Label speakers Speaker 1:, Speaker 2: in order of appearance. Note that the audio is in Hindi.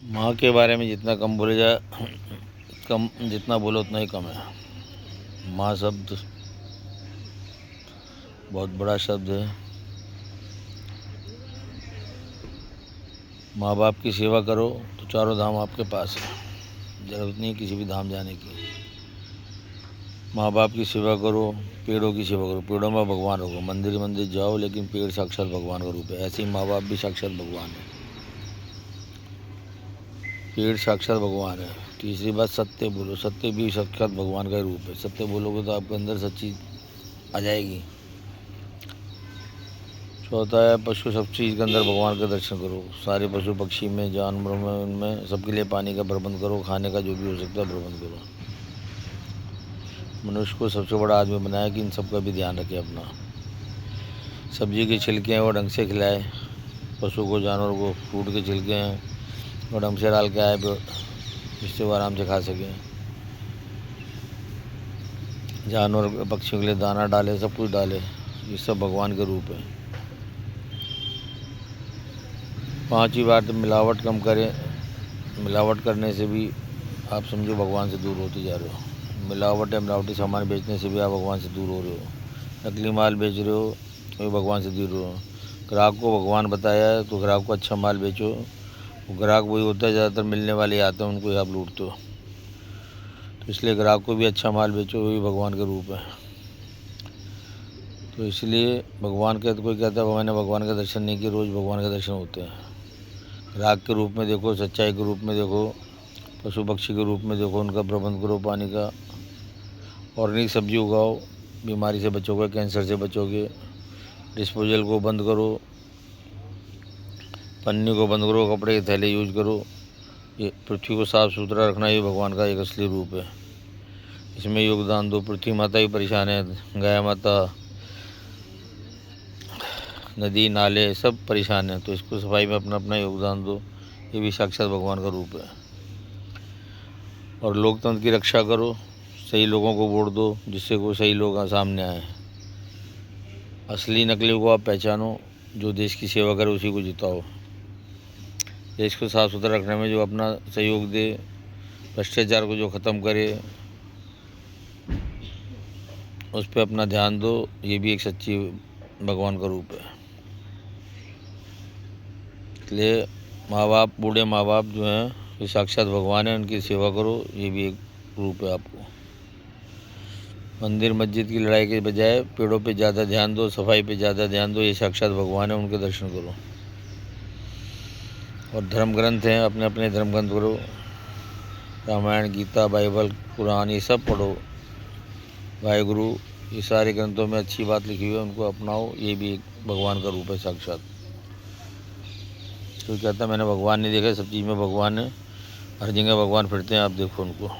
Speaker 1: माँ के बारे में जितना कम बोले जाए कम, जितना बोलो उतना ही कम है। माँ शब्द बहुत बड़ा शब्द है। माँ बाप की सेवा करो तो चारों धाम आपके पास है, ज़रूरत नहीं किसी भी धाम जाने की। माँ बाप की सेवा करो, पेड़ों की सेवा करो, पेड़ों में भगवान होगा। मंदिर मंदिर जाओ लेकिन पेड़ साक्षात भगवान का रूप है। ऐसे ही माँ बाप भी साक्षात भगवान है, पेड़ साक्षात भगवान है। तीसरी बात, सत्य बोलो, सत्य भी साक्षात भगवान का ही रूप है। सत्य बोलोगे तो आपके अंदर सच्ची आ जाएगी। चौथा है, पशु सब चीज़ के अंदर भगवान का दर्शन करो। सारे पशु पक्षी में, जानवरों में, उनमें सबके लिए पानी का प्रबंध करो, खाने का जो भी हो सकता है प्रबंध करो। मनुष्य को सबसे बड़ा आदमी बनाया कि इन सब का भी ध्यान रखे अपना। सब्जी के छिलके हैं वो ढंग से खिलाए पशु को, जानवर को। फ्रूट के छिलके हैं वो ढंग से डाल के आए जिससे वो आराम से खा सकें। जानवर पक्षियों के लिए दाना डाले, सब कुछ डाले, ये सब भगवान के रूप है। पांचवी बात, मिलावट कम करें। मिलावट करने से भी आप समझो भगवान से दूर होते जा रहे हो। मिलावट या मिलावटी सामान बेचने से भी आप भगवान से दूर हो रहे हो। नकली माल बेच रहे हो तो भी भगवान से दूर हो। ग्राहक को भगवान बताया है तो ग्राहक को अच्छा माल बेचो। वो ग्राहक वही होता है, ज़्यादातर मिलने वाले आते हैं, उनको ही आप लूटते हो। तो इसलिए ग्राहक को भी अच्छा माल बेचो, वही भगवान का रूप है। तो इसलिए भगवान के, तो कोई कहता है मैंने भगवान का दर्शन नहीं किया, रोज़ भगवान के दर्शन होते हैं। ग्राहक के रूप में देखो, सच्चाई के रूप में देखो, पशु पक्षी के रूप में देखो, उनका प्रबंध करो, पानी का। ऑर्गेनिक सब्जी उगाओ, बीमारी से बचोगे, कैंसर से बचोगे। डिस्पोजल को बंद करो, पन्नी को बंद करो, कपड़े के थैले यूज करो। ये पृथ्वी को साफ़ सुथरा रखना ये भगवान का एक असली रूप है। इसमें योगदान दो। पृथ्वी माता भी परेशान है, गाय माता, नदी नाले सब परेशान हैं, तो इसको सफाई में अपना अपना योगदान दो। ये भी साक्षात भगवान का रूप है। और लोकतंत्र की रक्षा करो, सही लोगों को वोट दो जिससे कोई सही लोग सामने आए। असली नकली को आप पहचानो, जो देश की सेवा करे उसी को जिताओ। देश को साफ़ सुथरा रखने में जो अपना सहयोग दे, भ्रष्टाचार को जो ख़त्म करे, उस पर अपना ध्यान दो। ये भी एक सच्ची भगवान का रूप है। इसलिए माँ बाप, बूढ़े माँ बाप जो हैं ये साक्षात भगवान है, उनकी सेवा करो, ये भी एक रूप है आपको। मंदिर मस्जिद की लड़ाई के बजाय पेड़ों पे ज़्यादा ध्यान दो, सफाई पे ज़्यादा ध्यान दो, ये साक्षात भगवान है, उनके दर्शन करो। और धर्म ग्रंथ हैं, अपने अपने धर्म ग्रंथ करो। रामायण, गीता, बाइबल, कुरान, ये सब पढ़ो। वाहेगुरु, ये सारे ग्रंथों में अच्छी बात लिखी हुई है, उनको अपनाओ। ये भी एक भगवान का रूप है साक्षात। कोई कहता है मैंने भगवान नहीं देखा, सब चीज़ में भगवान है, हर जगह भगवान फिरते हैं, आप देखो उनको।